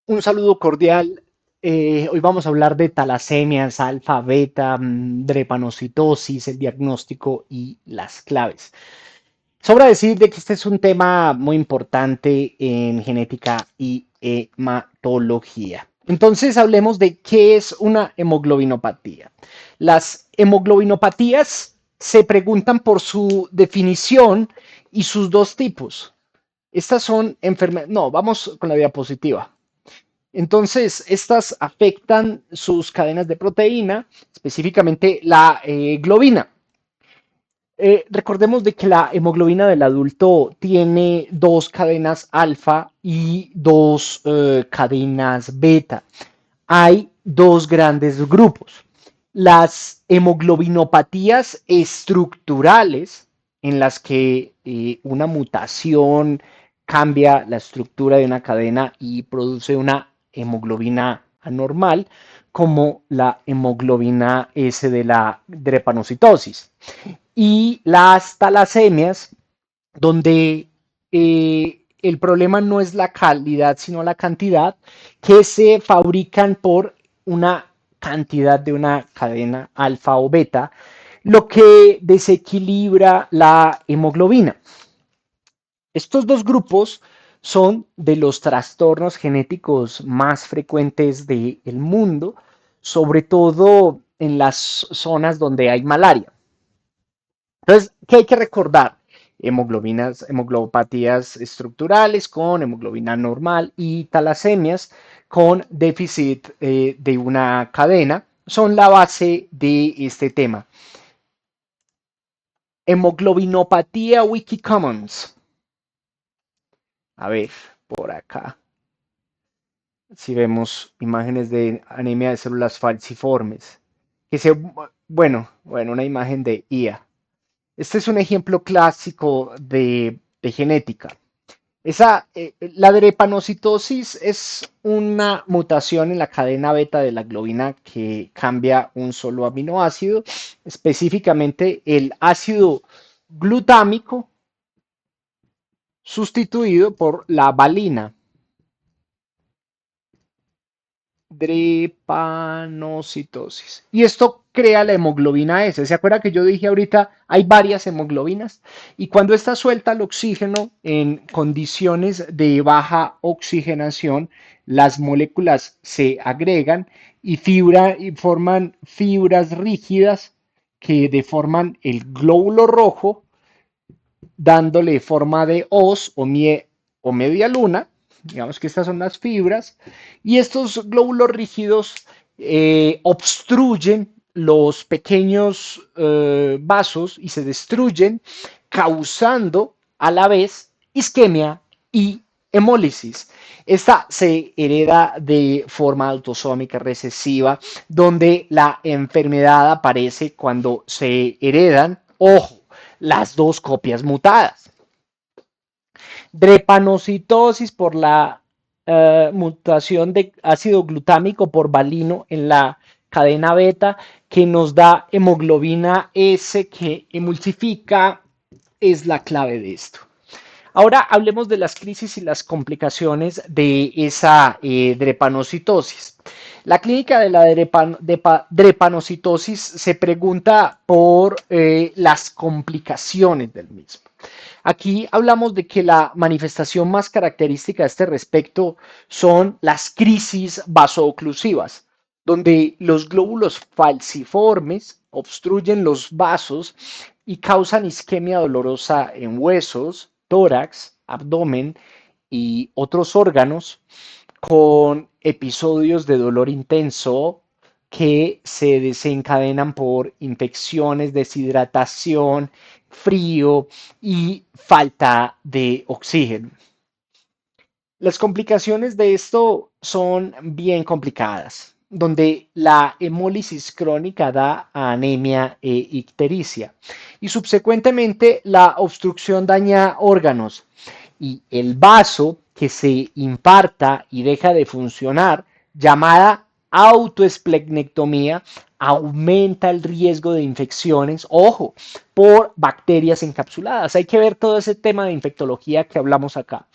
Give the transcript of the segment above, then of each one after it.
Un saludo cordial. Hoy vamos a hablar de talasemias, alfa, beta, drepanocitosis, el diagnóstico y las claves. Sobra decir de que este es un tema muy importante en genética y hematología. Entonces hablemos de qué es una hemoglobinopatía. Las hemoglobinopatías se preguntan por su definición y sus dos tipos. Estas son enfermedades. No, vamos con la diapositiva. Entonces, estas afectan sus cadenas de proteína, específicamente la globina. Recordemos de que la hemoglobina del adulto tiene dos cadenas alfa y dos cadenas beta. Hay dos grandes grupos. Las hemoglobinopatías estructurales, en las que una mutación cambia la estructura de una cadena y produce una hemoglobina anormal, como la hemoglobina S de la drepanocitosis. Y las talasemias, donde el problema no es la calidad, sino la cantidad, que se fabrican por una cantidad de una cadena alfa o beta, lo que desequilibra la hemoglobina. Estos dos grupos son de los trastornos genéticos más frecuentes del mundo, sobre todo en las zonas donde hay malaria. Entonces, ¿qué hay que recordar? Hemoglopatías estructurales con hemoglobina normal y talasemias con déficit de una cadena son la base de este tema. Hemoglobinopatía Wikicommons. A ver, por acá. Si vemos imágenes de anemia de células falciformes. Que se, bueno, una imagen de IA. Este es un ejemplo clásico de genética. La drepanocitosis es una mutación en la cadena beta de la globina que cambia un solo aminoácido, específicamente el ácido glutámico, sustituido por la valina. Drepanocitosis. Y esto crea la hemoglobina S. ¿Se acuerda que yo dije ahorita hay varias hemoglobinas? Y cuando está suelta el oxígeno en condiciones de baja oxigenación, las moléculas se agregan y forman fibras rígidas que deforman el glóbulo rojo, dándole forma de hoz o media luna. Digamos que estas son las fibras, y estos glóbulos rígidos obstruyen los pequeños vasos y se destruyen, causando a la vez isquemia y hemólisis. Esta se hereda de forma autosómica recesiva, donde la enfermedad aparece cuando se heredan, ojo, las dos copias mutadas. Drepanocitosis por la mutación de ácido glutámico por valino en la cadena beta, que nos da hemoglobina S que emulsifica, es la clave de esto. Ahora hablemos de las crisis y las complicaciones de esa drepanocitosis. La clínica de la drepanocitosis se pregunta por las complicaciones del mismo. Aquí hablamos de que la manifestación más característica a este respecto son las crisis vasooclusivas, donde los glóbulos falciformes obstruyen los vasos y causan isquemia dolorosa en huesos, tórax, abdomen y otros órganos, con episodios de dolor intenso que se desencadenan por infecciones, deshidratación, frío y falta de oxígeno. Las complicaciones de esto son bien complicadas, donde la hemólisis crónica da anemia e ictericia y subsecuentemente la obstrucción daña órganos y el vaso que se infarta y deja de funcionar, llamada autoesplenectomía, aumenta el riesgo de infecciones, ojo, por bacterias encapsuladas. Hay que ver todo ese tema de infectología que hablamos acá.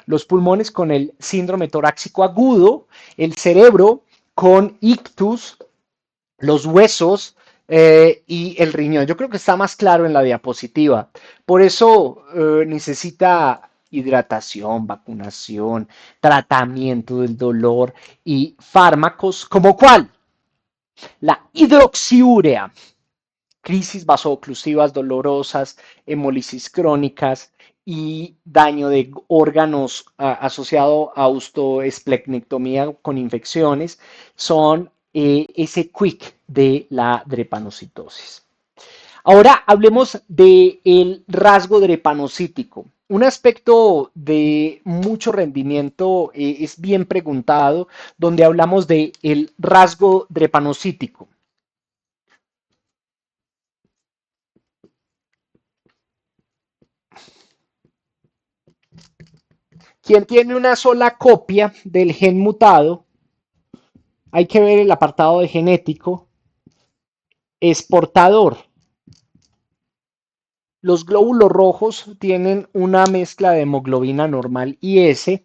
Los pulmones con el síndrome torácico agudo, el cerebro con ictus, los huesos y el riñón. Yo creo que está más claro en la diapositiva. Por eso necesita hidratación, vacunación, tratamiento del dolor y fármacos como cuál, la hidroxiúrea, crisis vasooclusivas dolorosas, hemólisis crónicas y daño de órganos asociado a osteoesplenectomía con infecciones son ese quick de la drepanocitosis. Ahora hablemos del rasgo drepanocítico. Un aspecto de mucho rendimiento es bien preguntado, donde hablamos del rasgo drepanocítico. Quien tiene una sola copia del gen mutado, hay que ver el apartado de genético, es portador. Los glóbulos rojos tienen una mezcla de hemoglobina normal y S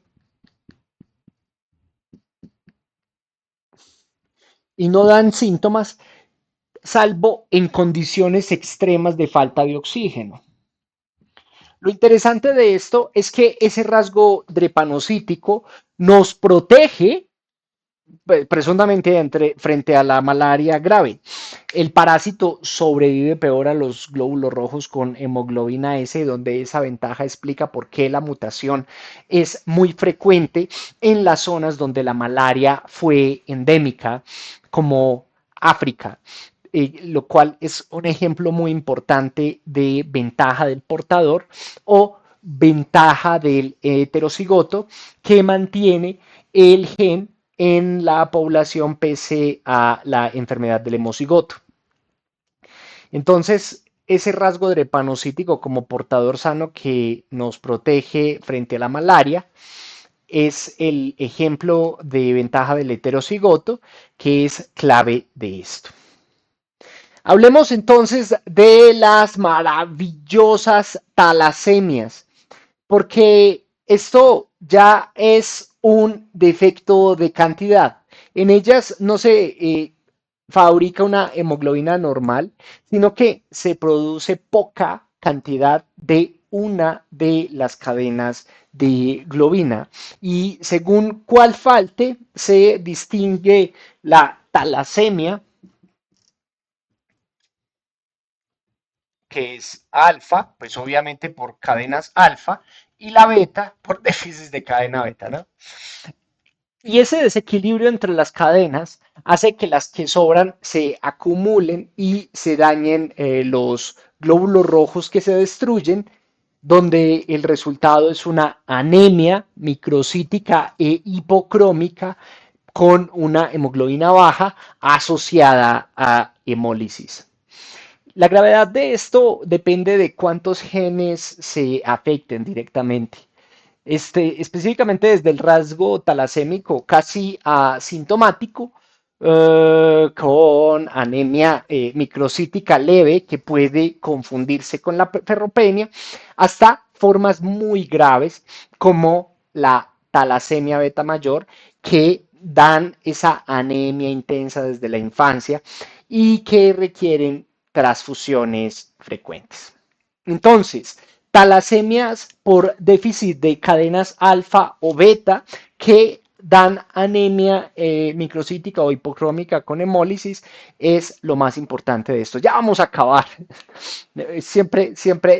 y no dan síntomas salvo en condiciones extremas de falta de oxígeno. Lo interesante de esto es que ese rasgo drepanocítico nos protege presuntamente frente a la malaria grave. El parásito sobrevive peor a los glóbulos rojos con hemoglobina S, donde esa ventaja explica por qué la mutación es muy frecuente en las zonas donde la malaria fue endémica, como África. Lo cual es un ejemplo muy importante de ventaja del portador o ventaja del heterocigoto que mantiene el gen en la población pese a la enfermedad del hemocigoto. Entonces, ese rasgo drepanocítico como portador sano que nos protege frente a la malaria es el ejemplo de ventaja del heterocigoto que es clave de esto. Hablemos entonces de las maravillosas talasemias, porque esto ya es un defecto de cantidad. En ellas no se fabrica una hemoglobina normal, sino que se produce poca cantidad de una de las cadenas de globina. Y según cuál falte, se distingue la talasemia, que es alfa, pues obviamente por cadenas alfa, y la beta por déficit de cadena beta, ¿no? Y ese desequilibrio entre las cadenas hace que las que sobran se acumulen y se dañen los glóbulos rojos que se destruyen, donde el resultado es una anemia microcítica e hipocrómica con una hemoglobina baja asociada a hemólisis. La gravedad de esto depende de cuántos genes se afecten directamente. Específicamente desde el rasgo talasémico casi asintomático, con anemia microcítica leve que puede confundirse con la ferropenia, hasta formas muy graves como la talasemia beta mayor, que dan esa anemia intensa desde la infancia y que requieren transfusiones frecuentes. Entonces, talasemias por déficit de cadenas alfa o beta que dan anemia microcítica o hipocrómica con hemólisis es lo más importante de esto. Ya vamos a acabar. Siempre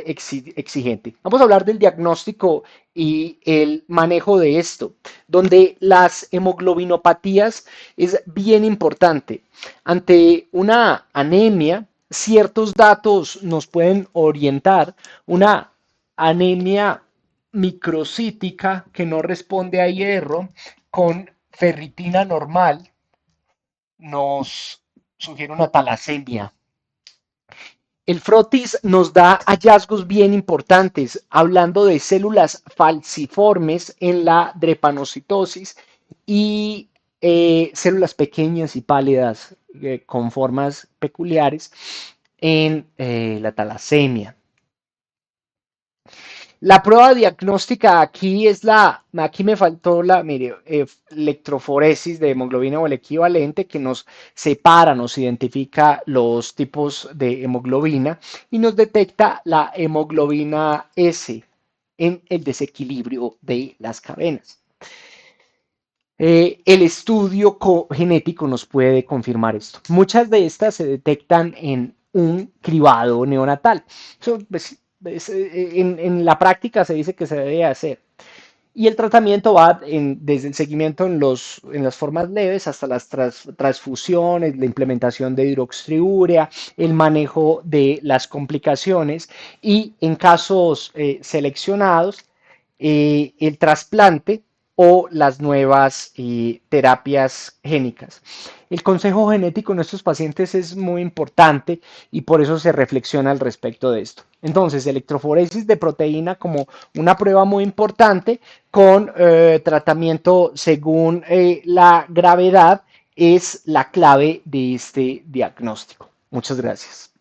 exigente. Vamos a hablar del diagnóstico y el manejo de esto, donde las hemoglobinopatías es bien importante. Ante una anemia, ciertos datos nos pueden orientar. Una anemia microcítica que no responde a hierro con ferritina normal nos sugiere una talasemia. El frotis nos da hallazgos bien importantes, hablando de células falciformes en la drepanocitosis y células pequeñas y pálidas con formas peculiares en la talasemia. La prueba diagnóstica aquí es aquí me faltó mire, electroforesis de hemoglobina o el equivalente que nos separa, nos identifica los tipos de hemoglobina y nos detecta la hemoglobina S en el desequilibrio de las cadenas. El estudio genético nos puede confirmar esto. Muchas de estas se detectan en un cribado neonatal. Eso, en la práctica se dice que se debe hacer. Y el tratamiento va desde el seguimiento en las formas leves hasta las transfusiones, la implementación de hidroxiurea, el manejo de las complicaciones y en casos seleccionados, el trasplante o las nuevas terapias génicas. El consejo genético en estos pacientes es muy importante y por eso se reflexiona al respecto de esto. Entonces, electroforesis de proteína como una prueba muy importante con tratamiento según la gravedad es la clave de este diagnóstico. Muchas gracias.